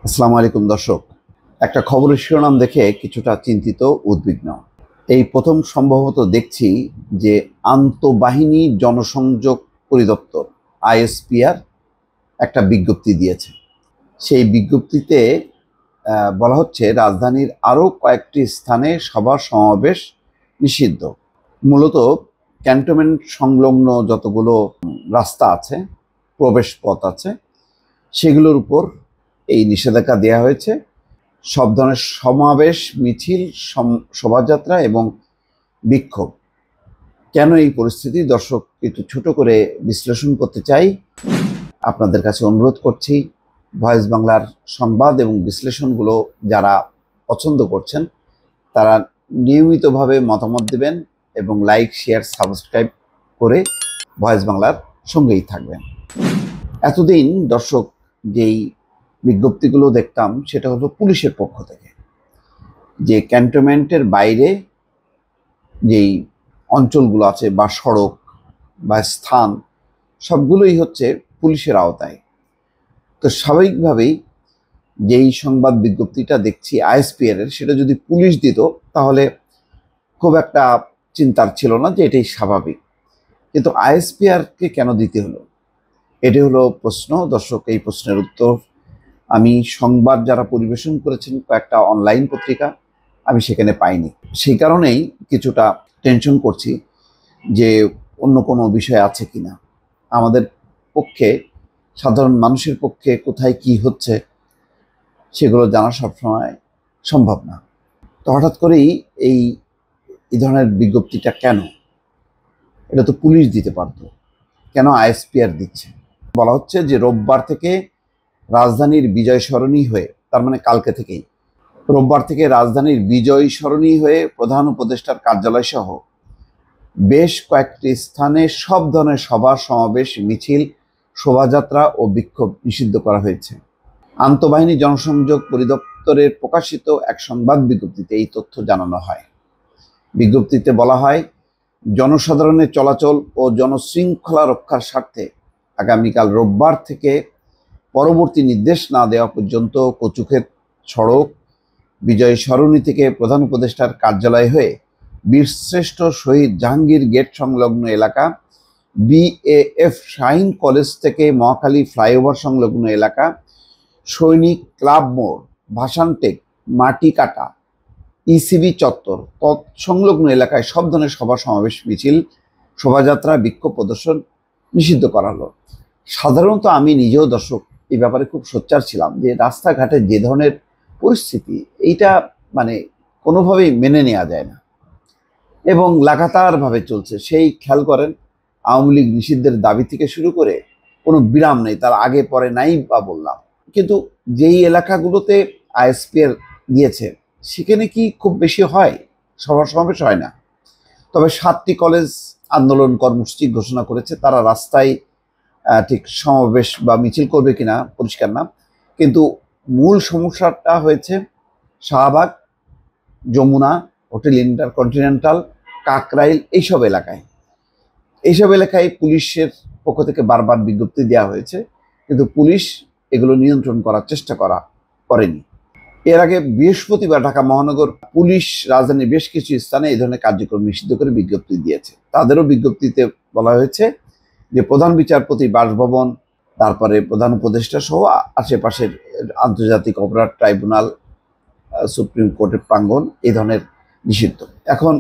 আসসালামু আলাইকুম দর্শক। একটা খবরের শিরোনাম দেখে কিছুটা চিন্তিত, উদ্বিগ্ন। এই প্রথম সম্ভবত দেখছি যে আন্তঃবাহিনী জনসংযোগ পরিদপ্তর আইএসপিআর একটা বিজ্ঞপ্তি দিয়েছে। সেই বিজ্ঞপ্তিতে বলা হচ্ছে রাজধানীর আরও কয়েকটি স্থানে সভা সমাবেশ নিষিদ্ধ। মূলত ক্যান্টনমেন্ট সংলগ্ন যতগুলো রাস্তা আছে, প্রবেশ পথ আছে, সেগুলোর উপর এই নিষেধাজ্ঞা দেওয়া হয়েছে। সব ধরনের সমাবেশ, মিছিল, শোভাযাত্রা এবং বিক্ষোভ। কেন এই পরিস্থিতি দর্শক একটু ছোট করে বিশ্লেষণ করতে চাই। আপনাদের কাছে অনুরোধ করছি, ভয়েস বাংলার সংবাদ এবং বিশ্লেষণগুলো যারা পছন্দ করছেন তারা নিয়মিতভাবে মতামত দেবেন এবং লাইক, শেয়ার, সাবস্ক্রাইব করে ভয়েস বাংলার সঙ্গেই থাকবেন। এতদিন দর্শক যেই বিজ্ঞপ্তিগুলো দেখতাম সেটা হলো পুলিশের পক্ষ থেকে, যে ক্যান্টনমেন্টের বাইরে যেই অঞ্চলগুলো আছে বা সড়ক বা স্থান সবগুলোই হচ্ছে পুলিশের আওতায়। তো স্বাভাবিকভাবেই যেই সংবাদ বিজ্ঞপ্তিটা দেখছি আইএসপিআর এর, সেটা যদি পুলিশ দিত তাহলে খুব একটা চিন্তার ছিল না, যে এটাই স্বাভাবিক। কিন্তু আইএসপিআরকে কেন দিতে হলো, এটি হলো প্রশ্ন দর্শক। এই প্রশ্নের উত্তর আমি সংবাদ যারা পরিবেশন করেছেন কয়েকটা অনলাইন পত্রিকা, আমি সেখানে পাইনি। সেই কারণেই কিছুটা টেনশন করছি যে অন্য কোনো বিষয় আছে কিনা। আমাদের পক্ষে, সাধারণ মানুষের পক্ষে কোথায় কি হচ্ছে সেগুলো জানা সবসময় সম্ভব না। তো হঠাৎ করেই এই ধরনের বিজ্ঞপ্তিটা কেন? এটা তো পুলিশ দিতে পারতো, কেন আইএসপিআর দিচ্ছে? বলা হচ্ছে যে রোববার থেকে রাজধানীর বিজয় সরণি হয়ে, তার মানে কালকে থেকেই, রোববার থেকে রাজধানীর বিজয় সরণি হয়ে প্রধান উপদেষ্টার কার্যালয় সহ বেশ কয়েকটি স্থানে সব ধরনের সভা সমাবেশ, মিছিল, শোভাযাত্রা ও বিক্ষোভ নিষিদ্ধ করা হয়েছে। আন্তঃবাহিনী জনসংযোগ পরিদপ্তরের প্রকাশিত এক সংবাদ বিজ্ঞপ্তিতে এই তথ্য জানানো হয়। বিজ্ঞপ্তিতে বলা হয়, জনসাধারণের চলাচল ও জনশৃঙ্খলা রক্ষার স্বার্থে আগামীকাল রোববার থেকে পরবর্তী নির্দেশ না দেওয়া পর্যন্ত কচুক্ষেত সড়ক, বিজয় সরণি থেকে প্রধান উপদেষ্টার কার্যালয় হয়ে বীরশ্রেষ্ঠ শহীদ জাহাঙ্গীর গেট সংলগ্ন এলাকা, বিএএফ শাহীন কলেজ থেকে মহাখালী ফ্লাইওভার সংলগ্ন এলাকা, সৈনিক ক্লাব মোড়, ভাসানটেক, মাটিকাটা, ইসিবি চত্বর সংলগ্ন এলাকায় সব ধরনের সভা সমাবেশ, মিছিল, শোভাযাত্রা, বিক্ষোভ প্রদর্শন নিষিদ্ধ করা হলো। সাধারণত আমি নিজেও দর্শক এই ব্যাপারে খুব সোচ্চার ছিলাম যে রাস্তাঘাটে যে ধরনের পরিস্থিতি, এইটা মানে কোনোভাবেই মেনে নেওয়া যায় না এবং লাগাতারভাবে চলছে। সেই খেয়াল করেন, আওয়ামী লীগ নিষিদ্ধের দাবি থেকে শুরু করে কোনো বিরাম নেই, তার আগে পরে নাই বা বললাম। কিন্তু যেই এলাকাগুলোতে আইএসপিআর দিয়েছে সেখানে কি খুব বেশি হয়? সভা সমাবেশ হয় না। তবে 7টি কলেজ আন্দোলন কর্মসূচি ঘোষণা করেছে, তারা রাস্তায় ঠিক সমাবেশ বা মিছিল করবে কিনা পরিষ্কার না। কিন্তু মূল সমস্যাটা হয়েছে শাহবাগ, যমুনা, হোটেল ইন্টারকন্টিনেন্টাল, কাকরাইল, এইসব এলাকায়। এইসব এলাকায় পুলিশের পক্ষ থেকে বারবার বিজ্ঞপ্তি দেওয়া হয়েছে, কিন্তু পুলিশ এগুলো নিয়ন্ত্রণ করার চেষ্টা করেনি। এর আগে বৃহস্পতিবার ঢাকা মহানগর পুলিশ রাজধানীর বেশ কিছু স্থানে এই ধরনের কার্যক্রম নিষিদ্ধ করে বিজ্ঞপ্তি দিয়েছে। তাদেরও বিজ্ঞপ্তিতে বলা হয়েছে যে প্রধান বিচারপতি বাসভবন, তারপরে প্রধান উপদেষ্টা সহ আশেপাশের আন্তর্জাতিক অপরাধ ট্রাইব্যুনাল, সুপ্রিম কোর্টের প্রাঙ্গণ এই ধরনের নিষিদ্ধ। এখন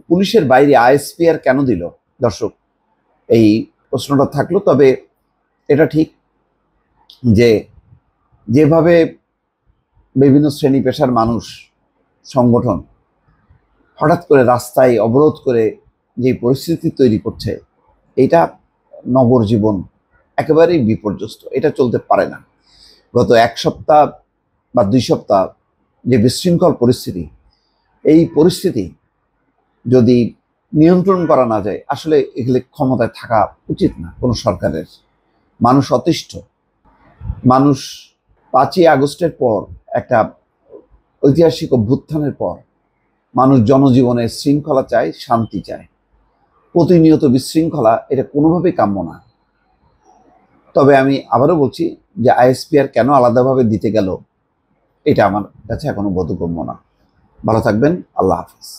পুলিশের বাইরে আইএসপিআর কেন দিল দর্শক, এই প্রশ্নটা থাকলো। তবে এটা ঠিক যে যেভাবে বিভিন্ন শ্রেণী পেশার মানুষ, সংগঠন হঠাৎ করে রাস্তায় অবরোধ করে যে পরিস্থিতি তৈরি করছে, এটা নগর জীবন একেবারেই বিপর্যস্ত। এটা চলতে পারে না। গত 1 সপ্তাহ বা 2 সপ্তাহ যে বিশৃঙ্খল পরিস্থিতি, এই পরিস্থিতি যদি নিয়ন্ত্রণ করা না যায়, আসলে এগুলি ক্ষমতায় থাকা উচিত না কোনো সরকারের। মানুষ অতিষ্ঠ। মানুষ 5ই আগস্টের পর, একটা ঐতিহাসিক অভ্যুত্থানের পর, মানুষ জনজীবনে শৃঙ্খলা চায়, শান্তি চায়। প্রতিনিয়ত বিশৃঙ্খলা, এটা কোনোভাবেই কাম্য না। তবে আমি আবারও বলছি যে আইএসপিআর কেন আলাদাভাবে দিতে গেল, এটা আমার কাছে এখনো বোধগম্য না। ভালো থাকবেন। আল্লাহ হাফিজ।